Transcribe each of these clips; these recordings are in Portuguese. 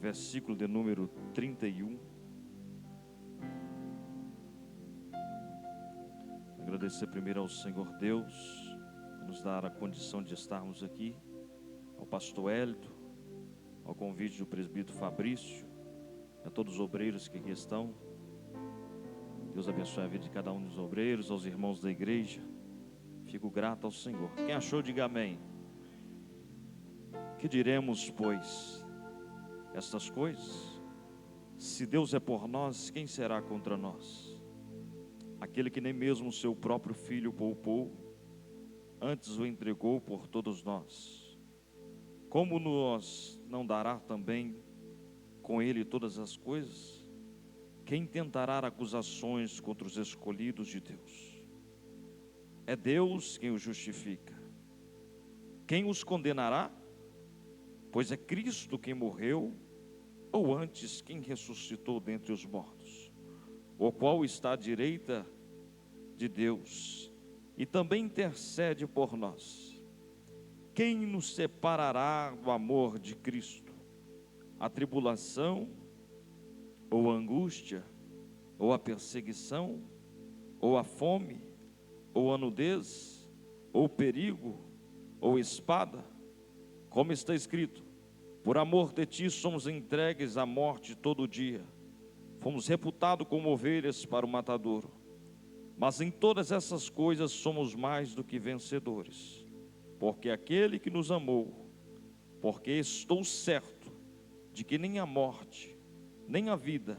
versículo de número 31. Agradecer primeiro ao Senhor Deus, por nos dar a condição de estarmos aqui, ao pastor Hélito, ao convite do presbítero Fabrício, a todos os obreiros que aqui estão. Deus abençoe a vida de cada um dos obreiros, aos irmãos da igreja. Fico grato ao Senhor. Quem achou, diga amém. Que diremos, pois, estas coisas? Se Deus é por nós, quem será contra nós? Aquele que nem mesmo o seu próprio filho poupou, antes o entregou por todos nós. Como nos não dará também com ele todas as coisas? Quem tentará acusações contra os escolhidos de Deus? É Deus quem os justifica. Quem os condenará? Pois é Cristo quem morreu, ou antes quem ressuscitou dentre os mortos, o qual está à direita de Deus e também intercede por nós. Quem nos separará do amor de Cristo? A tribulação, ou a angústia, ou a perseguição, ou a fome, ou a nudez, ou o perigo, ou espada? Como está escrito: por amor de ti somos entregues à morte todo dia, fomos reputados como ovelhas para o matadouro. Mas em todas essas coisas somos mais do que vencedores, porque aquele que nos amou, porque estou certo de que nem a morte, nem a vida,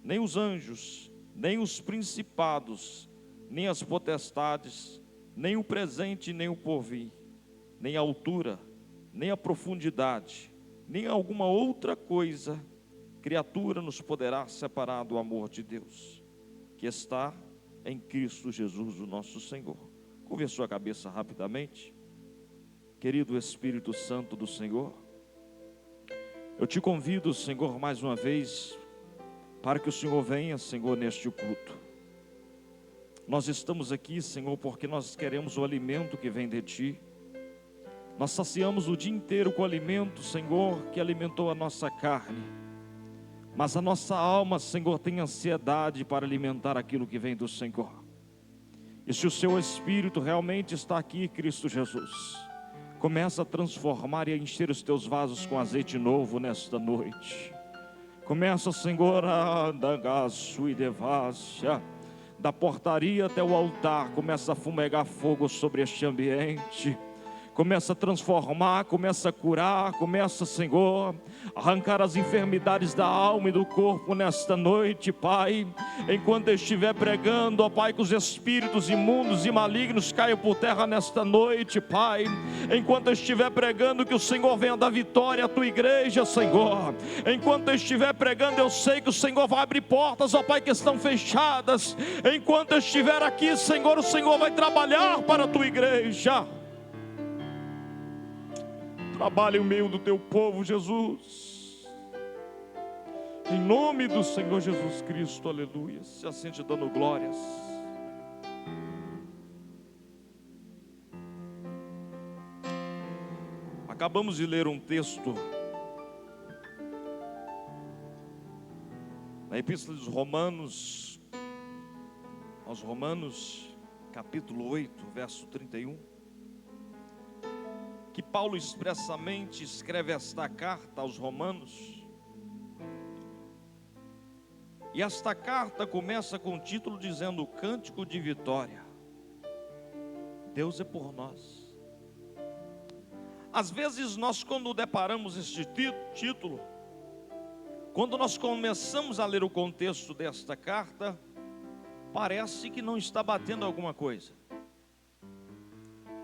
nem os anjos, nem os principados, nem as potestades, nem o presente, nem o porvir, nem a altura, nem a profundidade, nem alguma outra coisa, criatura nos poderá separar do amor de Deus, que está em Cristo Jesus, o nosso Senhor. Curve a sua cabeça rapidamente. Querido Espírito Santo do Senhor, eu te convido, Senhor, mais uma vez, para que o Senhor venha, Senhor, neste culto. Nós estamos aqui, Senhor, porque nós queremos o alimento que vem de Ti. Nós saciamos o dia inteiro com o alimento, Senhor, que alimentou a nossa carne. Mas a nossa alma, Senhor, tem ansiedade para alimentar aquilo que vem do Senhor. E se o Seu Espírito realmente está aqui, Cristo Jesus, começa a transformar e a encher os Teus vasos com azeite novo nesta noite. Começa, Senhor, a dar sua devassia, da portaria até o altar, começa a fumegar fogo sobre este ambiente. Começa a transformar, começa a curar, começa, Senhor, a arrancar as enfermidades da alma e do corpo nesta noite, Pai. Enquanto eu estiver pregando, ó Pai, que os espíritos imundos e malignos caiam por terra nesta noite, Pai. Enquanto eu estiver pregando, que o Senhor venha dar vitória à Tua igreja, Senhor. Enquanto eu estiver pregando, eu sei que o Senhor vai abrir portas, ó Pai, que estão fechadas. Enquanto eu estiver aqui, Senhor, o Senhor vai trabalhar para a Tua igreja. Trabalhe no meio do Teu povo, Jesus. Em nome do Senhor Jesus Cristo, aleluia. Se assente dando glórias. Acabamos de ler um texto na Epístola dos Romanos, aos Romanos, capítulo 8, verso 31. Que Paulo expressamente escreve esta carta aos Romanos. E esta carta começa com o título dizendo: Cântico de Vitória. Deus é por nós. Às vezes nós, quando deparamos este título, quando nós começamos a ler o contexto desta carta, parece que não está batendo alguma coisa.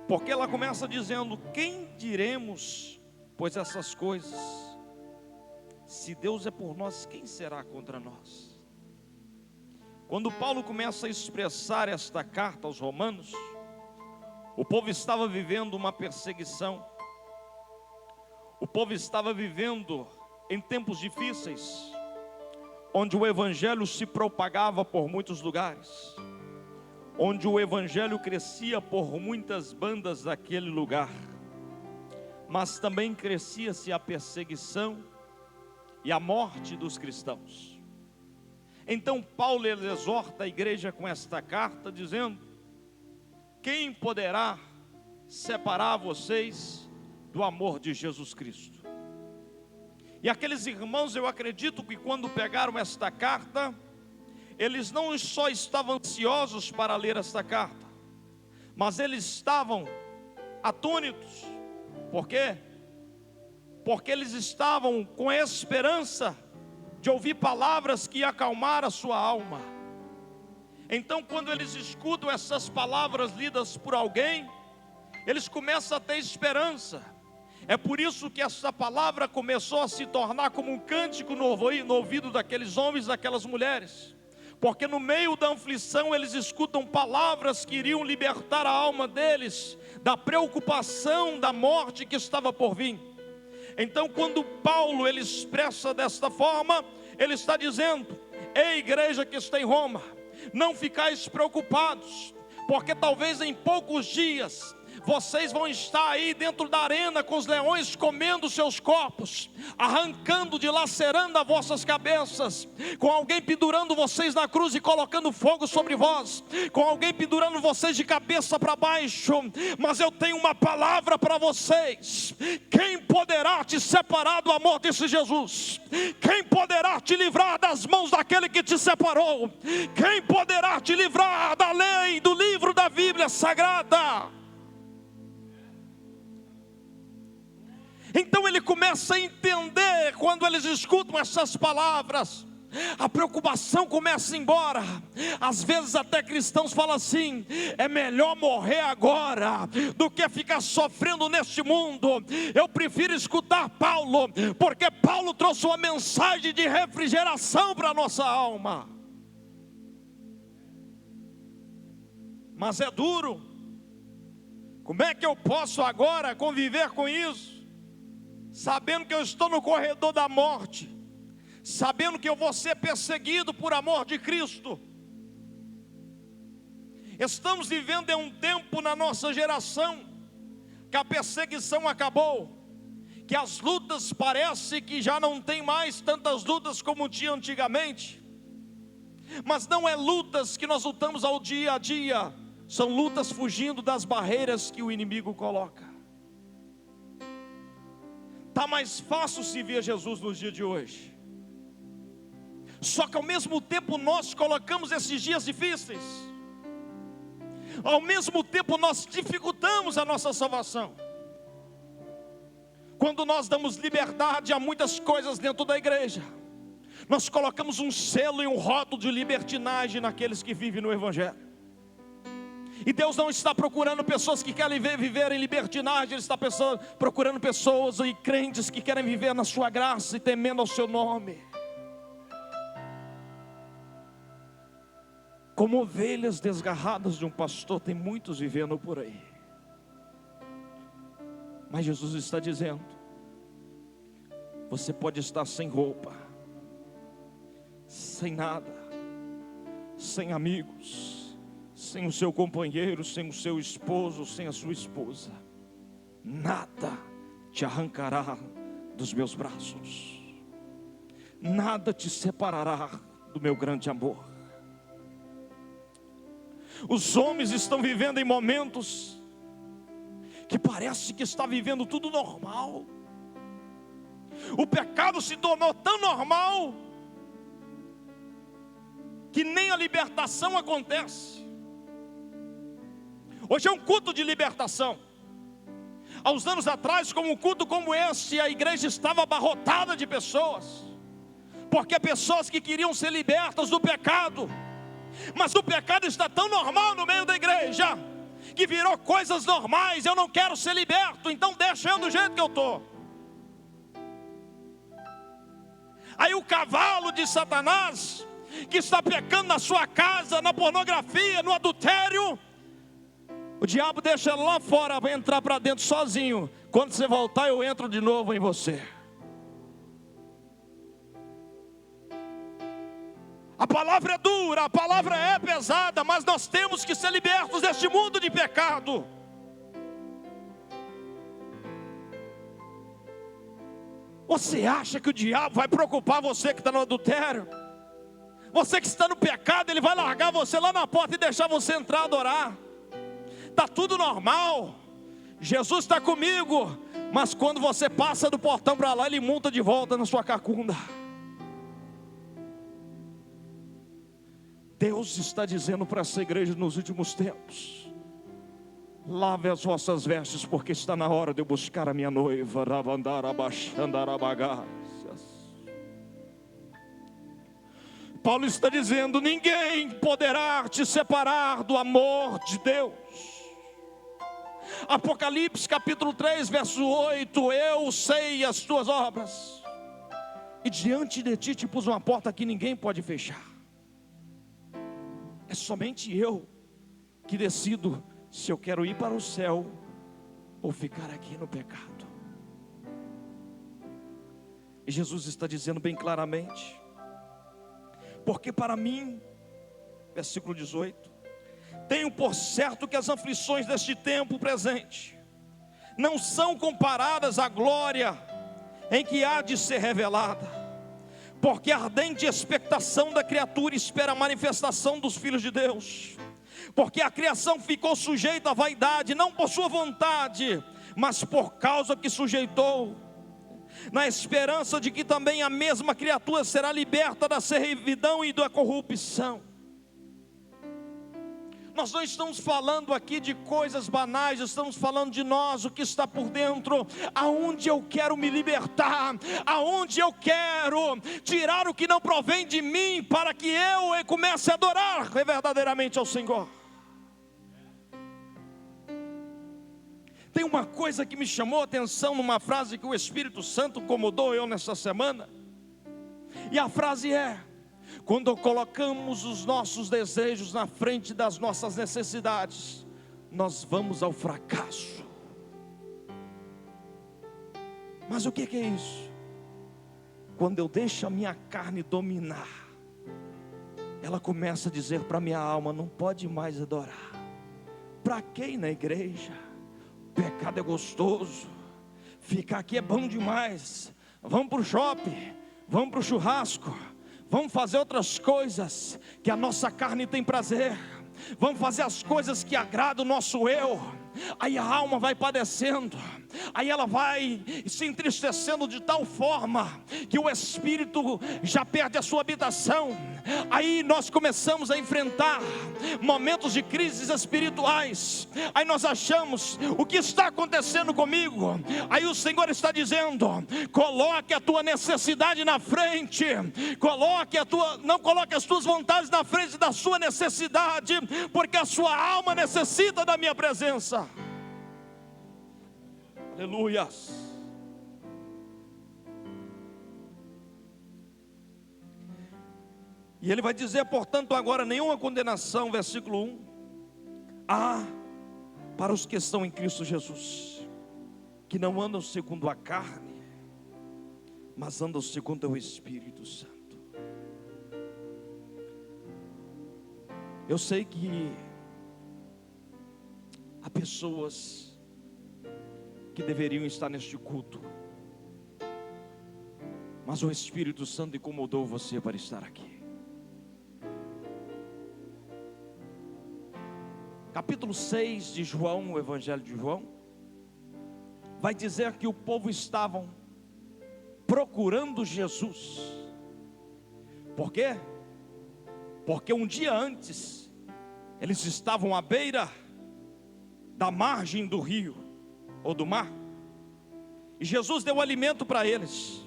Porque ela começa dizendo: quem diremos, pois essas coisas? Se Deus é por nós, quem será contra nós? Quando Paulo começa a expressar esta carta aos Romanos, o povo estava vivendo uma perseguição. O povo estava vivendo em tempos difíceis, onde o evangelho se propagava por muitos lugares, onde o evangelho crescia por muitas bandas daquele lugar, mas também crescia-se a perseguição e a morte dos cristãos. Então Paulo ele exorta a igreja com esta carta, dizendo: quem poderá separar vocês do amor de Jesus Cristo? E aqueles irmãos, eu acredito que quando pegaram esta carta, eles não só estavam ansiosos para ler esta carta, mas eles estavam atônitos. Por quê? Porque eles estavam com a esperança de ouvir palavras que acalmaram a sua alma. Então, quando eles escutam essas palavras lidas por alguém, eles começam a ter esperança. É por isso que essa palavra começou a se tornar como um cântico no ouvido daqueles homens, daquelas mulheres. Porque no meio da aflição eles escutam palavras que iriam libertar a alma deles da preocupação da morte que estava por vir. Então, quando Paulo ele expressa desta forma, ele está dizendo: ei, igreja que está em Roma, não ficais preocupados, porque talvez em poucos dias vocês vão estar aí dentro da arena com os leões comendo seus corpos, arrancando, dilacerando as vossas cabeças, com alguém pendurando vocês na cruz e colocando fogo sobre vós, com alguém pendurando vocês de cabeça para baixo. Mas eu tenho uma palavra para vocês: quem poderá te separar do amor desse Jesus? Quem poderá te livrar das mãos daquele que te separou? Quem poderá te livrar da lei, do livro da Bíblia Sagrada? Então ele começa a entender, quando eles escutam essas palavras, a preocupação começa a ir embora. Às vezes até cristãos falam assim: é melhor morrer agora do que ficar sofrendo neste mundo. Eu prefiro escutar Paulo, porque Paulo trouxe uma mensagem de refrigeração para a nossa alma. Mas é duro. Como é que eu posso agora conviver com isso? Sabendo que eu estou no corredor da morte, sabendo que eu vou ser perseguido por amor de Cristo. Estamos vivendo em um tempo na nossa geração que a perseguição acabou, que as lutas parece que já não tem mais tantas lutas como tinha antigamente. Mas não é lutas que nós lutamos ao dia a dia, são lutas fugindo das barreiras que o inimigo coloca. Está mais fácil se ver Jesus nos dias de hoje. Só que ao mesmo tempo nós colocamos esses dias difíceis. Ao mesmo tempo nós dificultamos a nossa salvação. Quando nós damos liberdade a muitas coisas dentro da igreja, nós colocamos um selo e um rótulo de libertinagem naqueles que vivem no Evangelho. E Deus não está procurando pessoas que querem viver em libertinagem. Ele está procurando pessoas e crentes que querem viver na sua graça e temendo ao seu nome. Como ovelhas desgarradas de um pastor, tem muitos vivendo por aí. Mas Jesus está dizendo: você pode estar sem roupa, sem nada, sem amigos, sem o seu companheiro, sem o seu esposo, sem a sua esposa, nada te arrancará dos meus braços, nada te separará do meu grande amor. Os homens estão vivendo em momentos que parece que está vivendo tudo normal. O pecado se tornou tão normal que nem a libertação acontece. Hoje é um culto de libertação. Há uns anos atrás, como um culto como esse, a igreja estava abarrotada de pessoas, porque pessoas que queriam ser libertas do pecado. Mas o pecado está tão normal no meio da igreja, que virou coisas normais. Eu não quero ser liberto, então deixa eu do jeito que eu estou. Aí o cavalo de Satanás, que está pecando na sua casa, na pornografia, no adultério, o diabo deixa ele lá fora, vai entrar para dentro sozinho. Quando você voltar, eu entro de novo em você. A palavra é dura, a palavra é pesada, mas nós temos que ser libertos deste mundo de pecado. Você acha que o diabo vai preocupar você que está no adultério? Você que está no pecado, ele vai largar você lá na porta e deixar você entrar adorar. Está tudo normal. Jesus está comigo. Mas quando você passa do portão para lá, ele monta de volta na sua cacunda. Deus está dizendo para essa igreja nos últimos tempos: lave as vossas vestes, porque está na hora de eu buscar a minha noiva. Paulo está dizendo: ninguém poderá te separar do amor de Deus. Apocalipse capítulo 3, verso 8: eu sei as tuas obras, e diante de ti te pus uma porta que ninguém pode fechar. É somente eu que decido se eu quero ir para o céu ou ficar aqui no pecado. E Jesus está dizendo bem claramente: porque para mim, versículo 18, tenho por certo que as aflições deste tempo presente não são comparadas à glória em que há de ser revelada. Porque a ardente expectação da criatura espera a manifestação dos filhos de Deus. Porque a criação ficou sujeita à vaidade, não por sua vontade, mas por causa que sujeitou, na esperança de que também a mesma criatura será liberta da servidão e da corrupção. Nós não estamos falando aqui de coisas banais, estamos falando de nós, o que está por dentro, aonde eu quero me libertar, aonde eu quero tirar o que não provém de mim, para que eu comece a adorar verdadeiramente ao Senhor. Tem uma coisa que me chamou a atenção numa frase que o Espírito Santo incomodou eu nessa semana, e a frase é: quando colocamos os nossos desejos na frente das nossas necessidades, nós vamos ao fracasso. Mas o que é isso? Quando eu deixo a minha carne dominar, ela começa a dizer para minha alma: não pode mais adorar. Para quem na igreja? O pecado é gostoso, ficar aqui é bom demais. Vamos para o shopping, vamos para o churrasco, vamos fazer outras coisas que a nossa carne tem prazer. Vamos fazer as coisas que agradam o nosso eu. Aí a alma vai padecendo, aí ela vai se entristecendo de tal forma que o espírito já perde a sua habitação. Aí nós começamos a enfrentar momentos de crises espirituais. Aí nós achamos: o que está acontecendo comigo? Aí o Senhor está dizendo: coloque a tua necessidade na frente, não coloque as tuas vontades na frente da sua necessidade, porque a sua alma necessita da minha presença. Aleluias. E ele vai dizer: portanto agora nenhuma condenação, versículo 1, há para os que estão em Cristo Jesus, que não andam segundo a carne, mas andam segundo o Espírito Santo. Eu sei que há pessoas que deveriam estar neste culto, mas o Espírito Santo incomodou você para estar aqui. Capítulo 6 de João, o Evangelho de João, vai dizer que o povo estavam procurando Jesus. Por quê? Porque um dia antes eles estavam à beira da margem do rio ou do mar, e Jesus deu alimento para eles.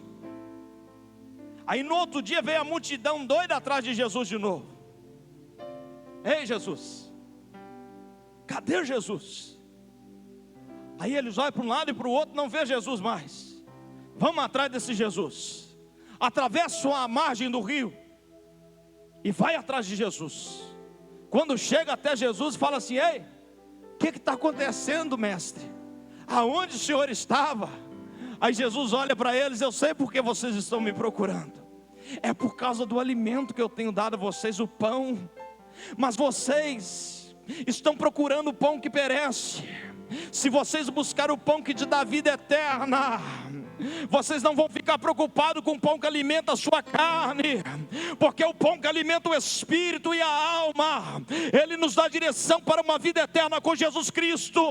Aí no outro dia veio a multidão doida atrás de Jesus de novo. Ei, Jesus, cadê Jesus? Aí eles olham para um lado e para o outro, não vê Jesus mais. Vamos atrás desse Jesus. Atravessam a margem do rio e vai atrás de Jesus. Quando chega até Jesus, fala assim: ei, o que está acontecendo, mestre? Aonde o Senhor estava? Aí Jesus olha para eles: eu sei porque vocês estão me procurando. É por causa do alimento que eu tenho dado a vocês, o pão. Mas vocês estão procurando o pão que perece. Se vocês buscarem o pão que te dá vida eterna, Vocês não vão ficar preocupados com o pão que alimenta a sua carne, porque o pão que alimenta o espírito e a alma, ele nos dá direção para uma vida eterna com Jesus Cristo.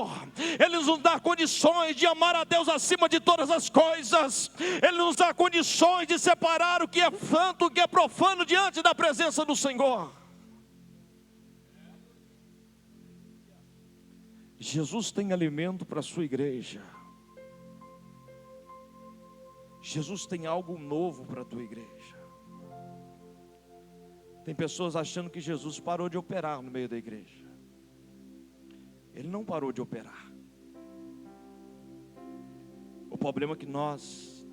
Ele nos dá condições de amar a Deus acima de todas as coisas. Ele nos dá condições de separar o que é santo, o que é profano diante da presença do Senhor. Jesus tem alimento para a sua igreja. Jesus tem algo novo para a tua igreja. Tem pessoas achando que Jesus parou de operar no meio da igreja. Ele não parou de operar. O problema é que nós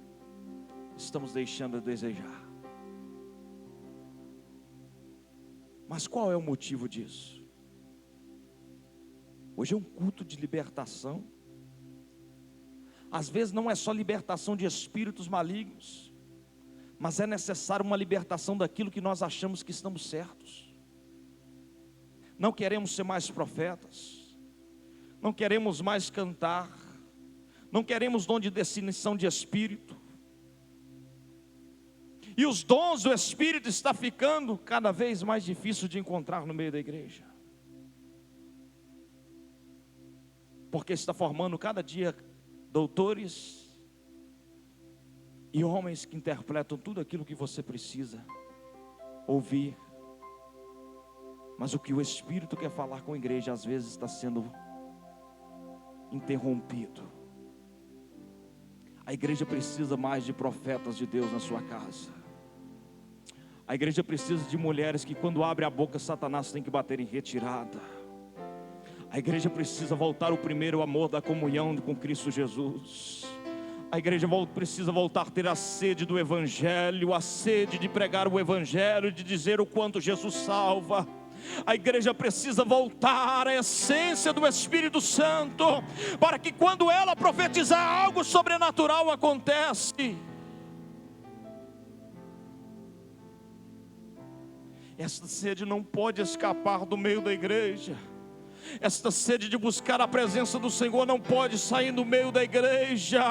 estamos deixando a desejar. Mas qual é o motivo disso? Hoje é um culto de libertação. Às vezes não é só libertação de espíritos malignos, mas é necessário uma libertação daquilo que nós achamos que estamos certos. Não queremos ser mais profetas, não queremos mais cantar, não queremos dom de discernição de espírito. E os dons do Espírito está ficando cada vez mais difícil de encontrar no meio da igreja. Porque está formando cada dia doutores e homens que interpretam tudo aquilo que você precisa ouvir. Mas o que o Espírito quer falar com a igreja às vezes está sendo interrompido. A igreja precisa mais de profetas de Deus na sua casa. A igreja precisa de mulheres que quando abre a boca Satanás tem que bater em retirada. A igreja precisa voltar ao primeiro amor da comunhão com Cristo Jesus. A igreja precisa voltar a ter a sede do Evangelho, a sede de pregar o Evangelho, de dizer o quanto Jesus salva. A igreja precisa voltar à essência do Espírito Santo, para que quando ela profetizar algo sobrenatural acontece. Esta sede não pode escapar do meio da igreja. Esta sede de buscar a presença do Senhor não pode sair do meio da igreja.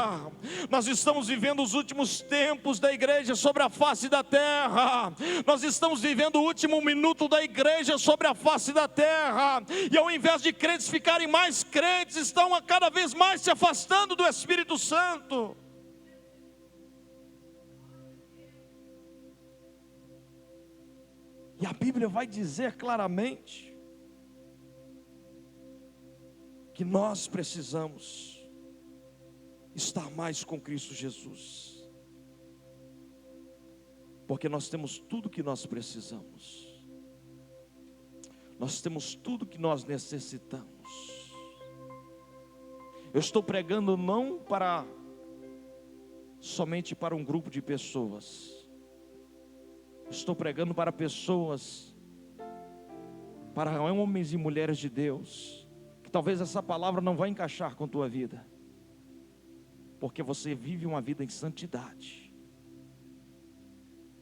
Nós estamos vivendo os últimos tempos da igreja sobre a face da terra. Nós estamos vivendo o último minuto da igreja sobre a face da terra. E ao invés de crentes ficarem mais crentes, estão a cada vez mais se afastando do Espírito Santo. E a Bíblia vai dizer claramente que nós precisamos estar mais com Cristo Jesus, porque nós temos tudo que nós precisamos, nós temos tudo que nós necessitamos. Eu estou pregando não somente para um grupo de pessoas, estou pregando para pessoas, para homens e mulheres de Deus. Talvez essa palavra não vai encaixar com a tua vida, porque você vive uma vida em santidade.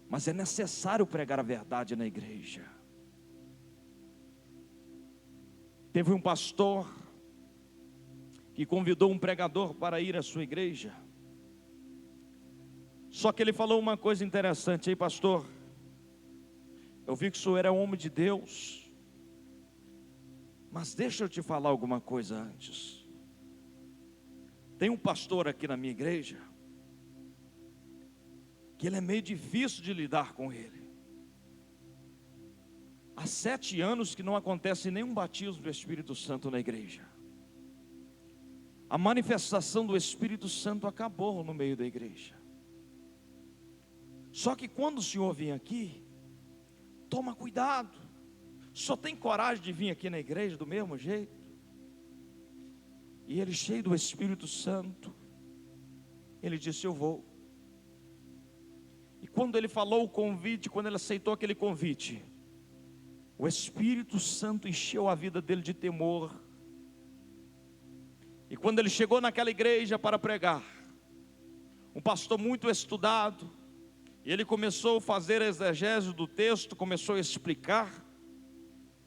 Mas é necessário pregar a verdade na igreja. Teve um pastor que convidou um pregador para ir à sua igreja. Só que ele falou uma coisa interessante: ei pastor, eu vi que o senhor era homem de Deus, mas deixa eu te falar alguma coisa antes. Tem um pastor aqui na minha igreja que ele é meio difícil de lidar com ele. Há 7 anos que não acontece nenhum batismo do Espírito Santo na igreja. A manifestação do Espírito Santo acabou no meio da igreja. Só que quando o senhor vem aqui, toma cuidado. Só tem coragem de vir aqui na igreja do mesmo jeito? E ele, cheio do Espírito Santo, ele disse: eu vou. E quando ele falou o convite, quando ele aceitou aquele convite, o Espírito Santo encheu a vida dele de temor. E quando ele chegou naquela igreja para pregar, um pastor muito estudado, e ele começou a fazer a exegese do texto, começou a explicar.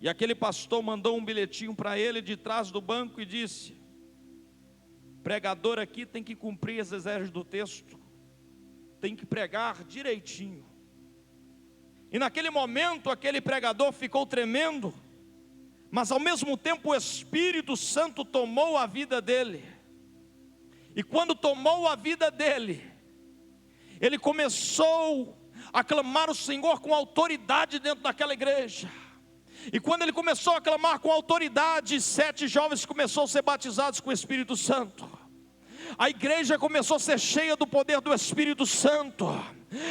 E aquele pastor mandou um bilhetinho para ele de trás do banco e disse: pregador aqui tem que cumprir as exegeses do texto. tem que pregar direitinho. E naquele momento, aquele pregador ficou tremendo, mas ao mesmo tempo o Espírito Santo tomou a vida dele. E quando tomou a vida dele, ele começou a clamar o Senhor com autoridade dentro daquela igreja. E quando ele começou a clamar com autoridade, 7 jovens começaram a ser batizados com o Espírito Santo. A igreja começou a ser cheia do poder do Espírito Santo.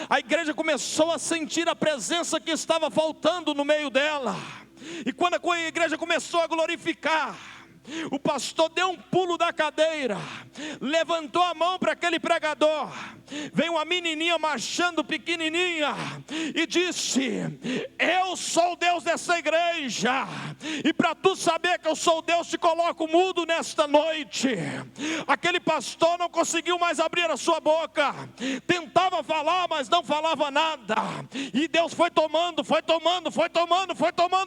A igreja começou a sentir a presença que estava faltando no meio dela. E quando a igreja começou a glorificar, o pastor deu um pulo da cadeira, levantou a mão para aquele pregador. Veio uma menininha marchando pequenininha e disse: eu sou o Deus dessa igreja, e para tu saber que eu sou o Deus, te coloco mudo nesta noite. Aquele pastor não conseguiu mais abrir a sua boca, tentava falar, mas não falava nada. E Deus foi tomando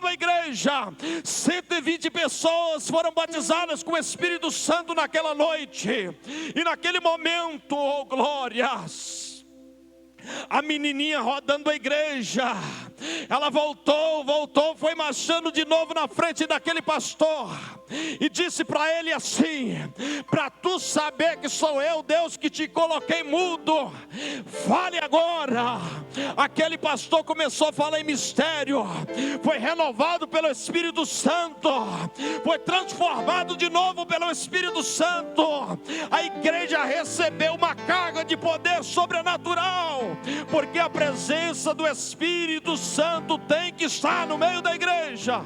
a igreja. 120 pessoas foram batizadas com o Espírito Santo naquela noite. E naquele momento, oh glórias, a menininha rodando a igreja, ela voltou, foi marchando de novo na frente daquele pastor e disse para ele assim: para tu saber que sou eu, Deus, que te coloquei mudo, fale agora. Aquele pastor começou a falar em mistério, foi renovado pelo Espírito Santo, foi transformado de novo pelo Espírito Santo. A igreja recebeu uma carga de poder sobrenatural, porque a presença do Espírito Santo tem que estar no meio da igreja.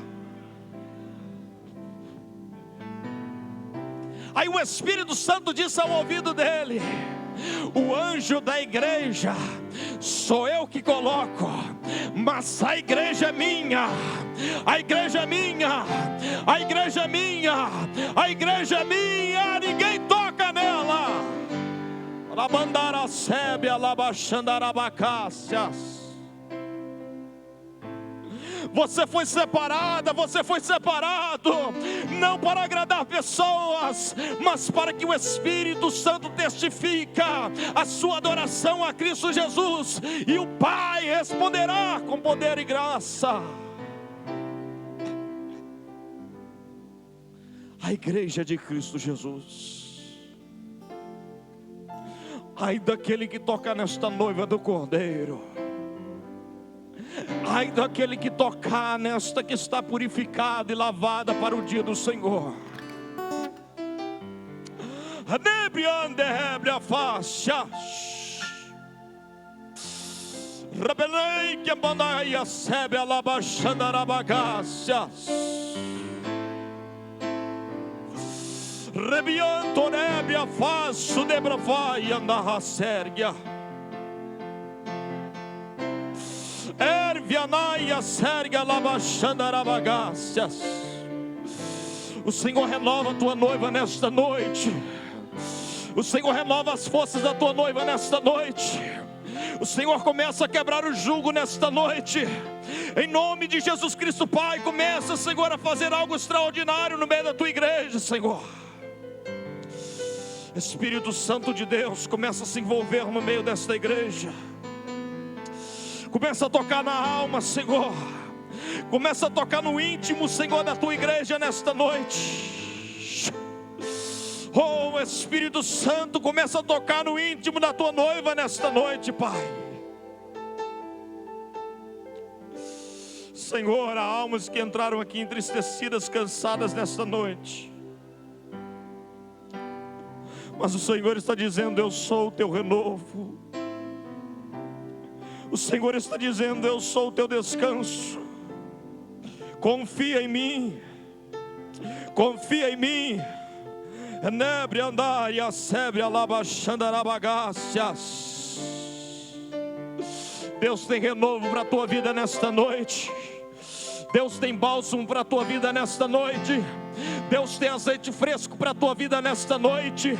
Aí o Espírito Santo disse ao ouvido dele: o anjo da igreja sou eu que coloco, mas a igreja é minha, a igreja é minha, a igreja é minha, a igreja é minha, ninguém toca nela. Labandara sébia, labaxandarabacácias. Você foi separada, você foi separado, não para agradar pessoas, mas para que o Espírito Santo testifica a sua adoração a Cristo Jesus, e o Pai responderá com poder e graça. A igreja de Cristo Jesus. Ai daquele que toca nesta noiva do Cordeiro. Ai daquele que tocar nesta que está purificada e lavada para o dia do Senhor. Rebianto nebia faço de bravaia na racergia. Ervianaia serga labaxandarabagacias. O Senhor renova a tua noiva nesta noite. O Senhor renova as forças da tua noiva nesta noite. O Senhor começa a quebrar o jugo nesta noite. Em nome de Jesus Cristo, Pai, começa, Senhor, a fazer algo extraordinário no meio da tua igreja, Senhor. Espírito Santo de Deus, começa a se envolver no meio desta igreja. Começa a tocar na alma, Senhor. Começa a tocar no íntimo, Senhor, da tua igreja nesta noite. Oh, Espírito Santo, começa a tocar no íntimo da tua noiva nesta noite, Pai. Senhor, há almas que entraram aqui entristecidas, cansadas nesta noite. Mas o Senhor está dizendo: eu sou o teu renovo. O Senhor está dizendo: eu sou o teu descanso. Confia em mim. Confia em mim. Nebre andar e a sebre alabaxandarabagacias. Deus tem renovo para a tua vida nesta noite. Deus tem bálsamo para a tua vida nesta noite. Deus tem azeite fresco para a tua vida nesta noite.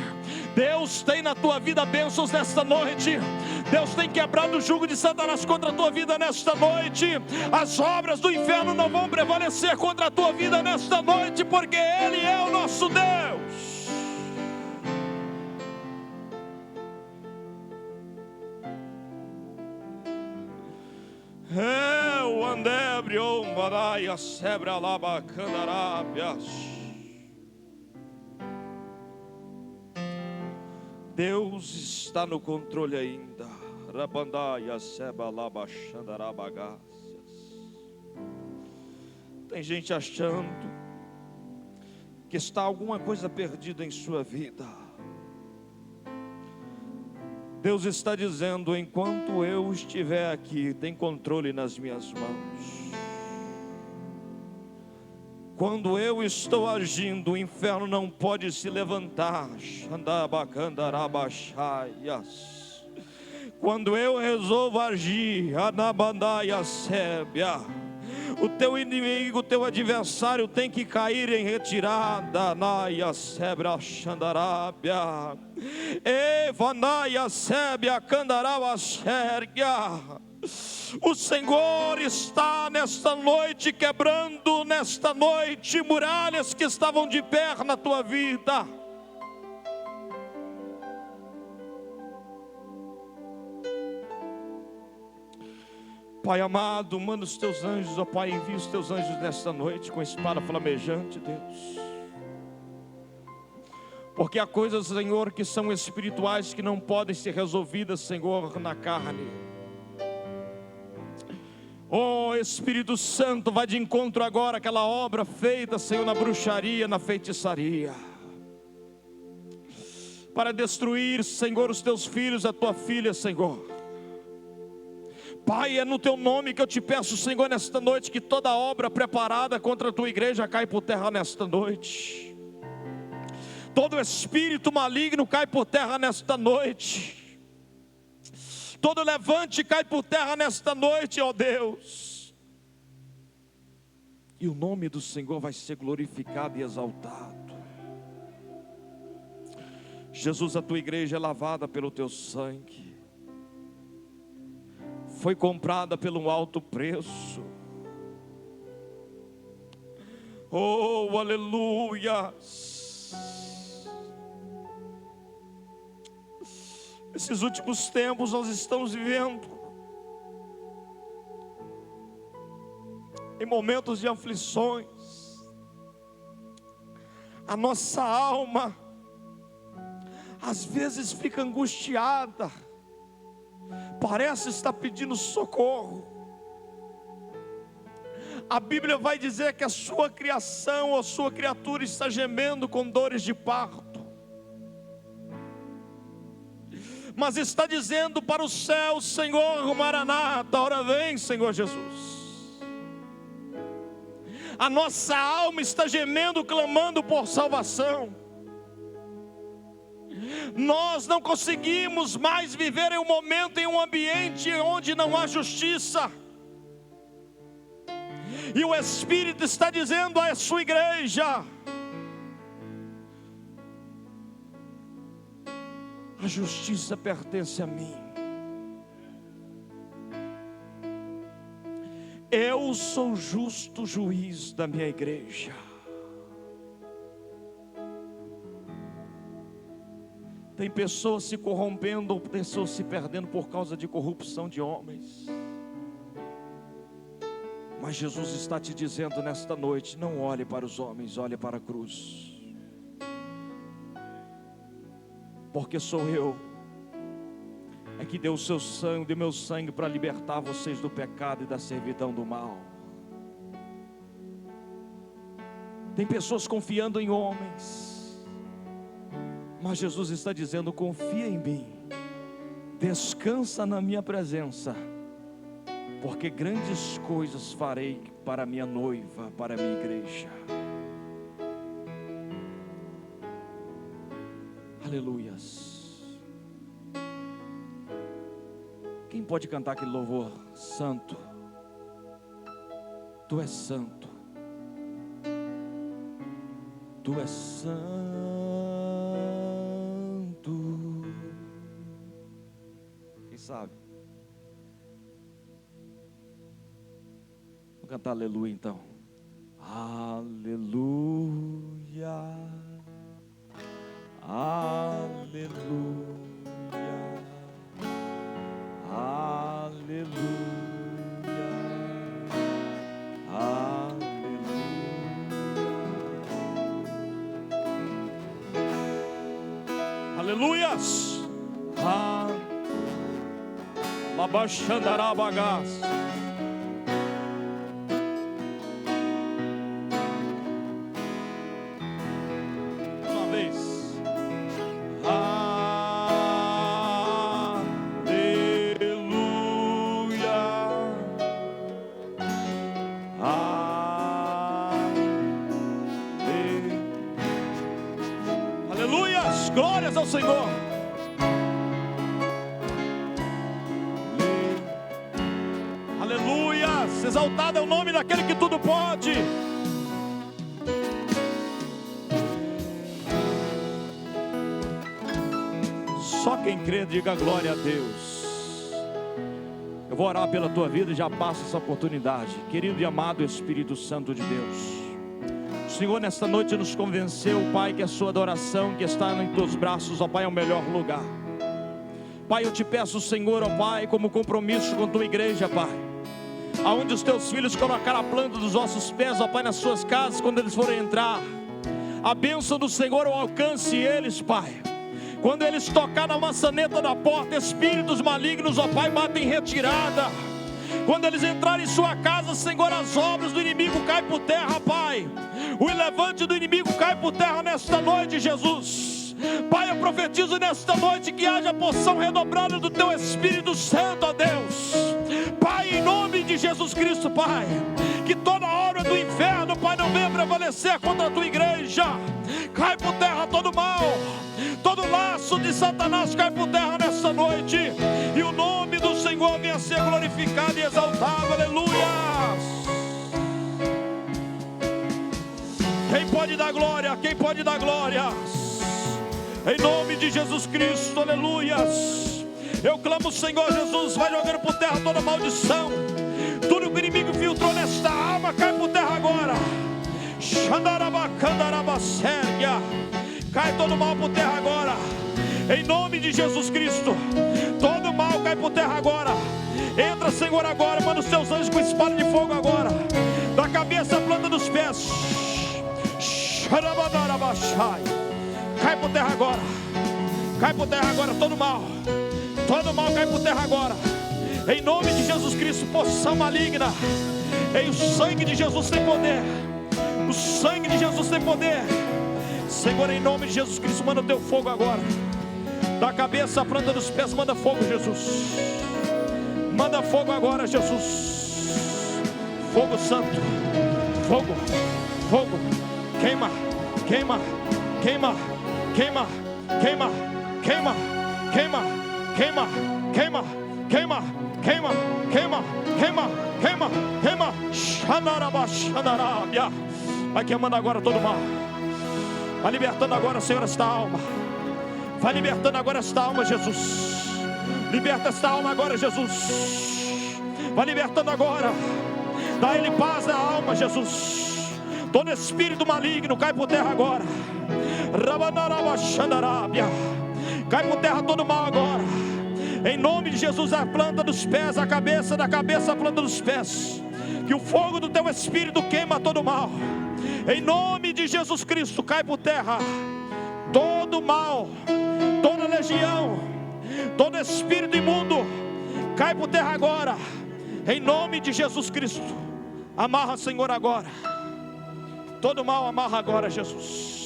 Deus tem na tua vida bênçãos nesta noite. Deus tem quebrado o jugo de Satanás contra a tua vida nesta noite. As obras do inferno não vão prevalecer contra a tua vida nesta noite, porque Ele é o nosso Deus. Eu andebrio maraia sebra labacandarábias. Deus está no controle ainda. Rabandaia seba labaxandarabagácias. Tem gente achando que está alguma coisa perdida em sua vida. Deus está dizendo: enquanto eu estiver aqui, tem controle nas minhas mãos. Quando eu estou agindo, o inferno não pode se levantar. Quando eu resolvo agir, o teu inimigo, o teu adversário tem que cair em retirada. Naia sebra xandarábia, evanaia sebia candarava xergia. O Senhor está nesta noite quebrando, nesta noite, muralhas que estavam de pé na tua vida. Pai amado, manda os teus anjos, ó Pai, envia os teus anjos nesta noite com espada flamejante, Deus. Porque há coisas, Senhor, que são espirituais, que não podem ser resolvidas, Senhor, na carne. Oh, Espírito Santo, vai de encontro agora àquela obra feita, Senhor, na bruxaria, na feitiçaria, para destruir, Senhor, os teus filhos, a tua filha, Senhor. Pai, é no teu nome que eu te peço, Senhor, nesta noite, que toda obra preparada contra a tua igreja cai por terra nesta noite. Todo espírito maligno cai por terra nesta noite. Todo levante cai por terra nesta noite, ó Deus. E o nome do Senhor vai ser glorificado e exaltado. Jesus, a tua igreja é lavada pelo teu sangue, foi comprada pelo alto preço. Oh, aleluia. Esses últimos tempos nós estamos vivendo em momentos de aflições. A nossa alma às vezes fica angustiada, parece estar pedindo socorro. A Bíblia vai dizer que a sua criação, a sua criatura está gemendo com dores de parto. Mas está dizendo para o céu: Senhor, Maranata, ora vem, Senhor Jesus. A nossa alma está gemendo, clamando por salvação. Nós não conseguimos mais viver em um momento, em um ambiente onde não há justiça. E o Espírito está dizendo à sua igreja: a justiça pertence a mim. Eu sou o justo juiz da minha igreja. Tem pessoas se corrompendo, pessoas se perdendo por causa de corrupção de homens. Mas Jesus está te dizendo nesta noite: não olhe para os homens, olhe para a cruz. Porque sou eu, é que deu o seu sangue, deu meu sangue para libertar vocês do pecado e da servidão do mal. Tem pessoas confiando em homens, mas Jesus está dizendo: confia em mim, descansa na minha presença, porque grandes coisas farei para a minha noiva, para a minha igreja. Aleluias. Quem pode cantar aquele louvor? Santo, Tu és santo, Tu és santo. Quem sabe? Vamos cantar aleluia então. Aleluia. Aleluia, aleluia, Aleluias. Labachandarabagas. Uma vez. Aleluias, glórias ao Senhor. Aleluias, exaltado é o nome daquele que tudo pode. Só quem crê diga glória a Deus. Eu vou orar pela tua vida e já passo essa oportunidade. Querido e amado Espírito Santo de Deus, o Senhor nesta noite nos convenceu, Pai, que a sua adoração que está em teus braços, ó Pai, é o melhor lugar. Pai, eu te peço, Senhor, ó Pai, como compromisso com tua igreja, Pai, aonde os teus filhos colocaram a planta dos vossos pés, ó Pai, nas suas casas, quando eles forem entrar, a bênção do Senhor alcance eles, Pai. Quando eles tocar na maçaneta da porta, espíritos malignos, ó Pai, batem retirada. Quando eles entrarem em sua casa, Senhor, as obras do inimigo caem por terra, Pai. O levante do inimigo cai por terra nesta noite, Jesus. Pai, eu profetizo nesta noite que haja porção redobrada do Teu Espírito Santo, ó Deus. Pai, em nome de Jesus Cristo, Pai, que toda obra do inferno, Pai, não venha prevalecer contra a Tua igreja. Cai por terra todo mal, todo laço de Satanás cai por terra nesta noite, e o nome do Senhor venha ser glorificado e exaltado. Aleluia. Quem pode dar glória? Quem pode dar glória? Em nome de Jesus Cristo, aleluias. Eu clamo, Senhor Jesus, vai jogando por terra toda maldição. Tudo que o inimigo filtrou nesta alma cai por terra agora. Cai todo mal por terra agora. Em nome de Jesus Cristo, todo mal cai por terra agora. Entra, Senhor, agora. Manda os teus anjos com espada de fogo agora, da cabeça à planta dos pés. Cai por terra agora. Cai por terra agora todo mal. Todo mal cai por terra agora. Em nome de Jesus Cristo, porção maligna. Em o sangue de Jesus tem poder. O sangue de Jesus tem poder. Senhor, em nome de Jesus Cristo, manda o teu fogo agora. Da cabeça à planta dos pés, manda fogo, Jesus. Manda fogo agora, Jesus. Fogo santo. Fogo. Fogo. Queima. Queima. Queima. Queima. Queima. Queima. Queima. Queima. Queima. Queima. Queima. Queima. Queima. Queima. Queima. Xandaraba. Xandarabia. Vai queimando agora todo mal. Vai libertando agora, Senhor, esta alma. Vai libertando agora esta alma, Jesus. Liberta esta alma agora, Jesus. Vai libertando agora. Dá a Ele paz na alma, Jesus. Todo espírito maligno cai por terra agora. Rabanaraba Xandarabia. Cai por terra todo mal agora. Em nome de Jesus, a planta dos pés, a cabeça, da cabeça a planta dos pés. Que o fogo do teu Espírito queima todo mal. Em nome de Jesus Cristo, cai por terra todo mal, toda legião, todo espírito imundo, cai por terra agora. Em nome de Jesus Cristo, amarra, Senhor, agora. Todo mal amarra agora, Jesus.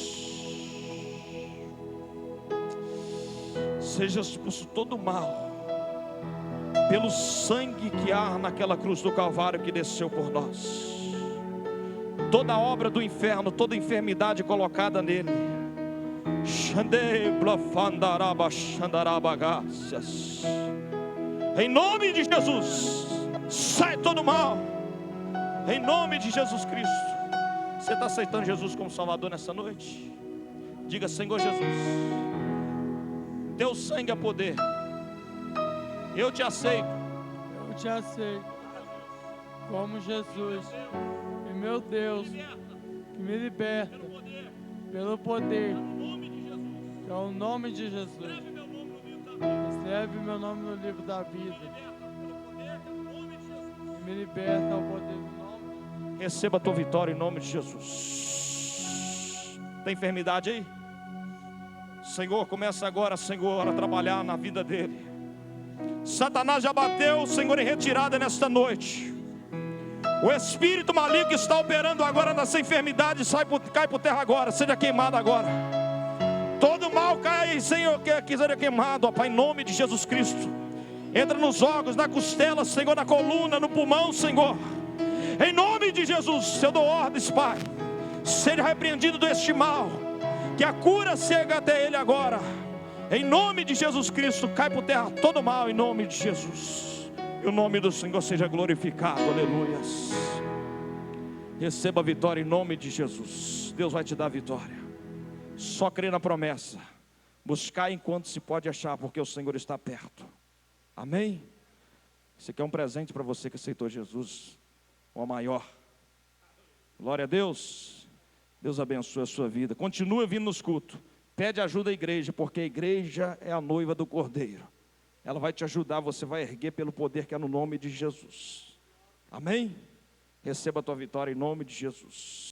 Seja expulso todo mal pelo sangue que há naquela cruz do Calvário que desceu por nós. Toda obra do inferno, toda enfermidade colocada nele, em nome de Jesus, sai todo mal. Em nome de Jesus Cristo. Você está aceitando Jesus como Salvador nessa noite? Diga: Senhor Jesus, teu sangue é poder. Eu te aceito. Eu te aceito como Jesus e meu Deus, que me liberta pelo poder, que é o nome de Jesus. Escreve meu nome no livro da vida e me liberta ao poder do nome. Receba a tua vitória em nome de Jesus. Tem enfermidade aí? Senhor, começa agora, Senhor, a trabalhar na vida dele. Satanás já bateu, Senhor, em retirada nesta noite. O espírito maligno que está operando agora nessa enfermidade, cai por terra agora, seja queimado agora. Todo mal cai, Senhor, que seja queimado, ó Pai, em nome de Jesus Cristo. Entra nos órgãos, na costela, Senhor, na coluna, no pulmão, Senhor. Em nome de Jesus, eu dou ordens, Pai. Seja repreendido deste mal. Que a cura chega até ele agora. Em nome de Jesus Cristo, cai por terra todo mal, em nome de Jesus. E o nome do Senhor seja glorificado, aleluias. Receba a vitória em nome de Jesus. Deus vai te dar a vitória. Só crer na promessa. Buscar enquanto se pode achar, porque o Senhor está perto. Amém? Esse aqui é um presente para você que aceitou Jesus, o maior. Glória a Deus. Deus abençoe a sua vida. Continua vindo nos cultos. Pede ajuda à igreja, porque a igreja é a noiva do Cordeiro. Ela vai te ajudar, você vai erguer pelo poder que é no nome de Jesus. Amém? Receba a tua vitória em nome de Jesus.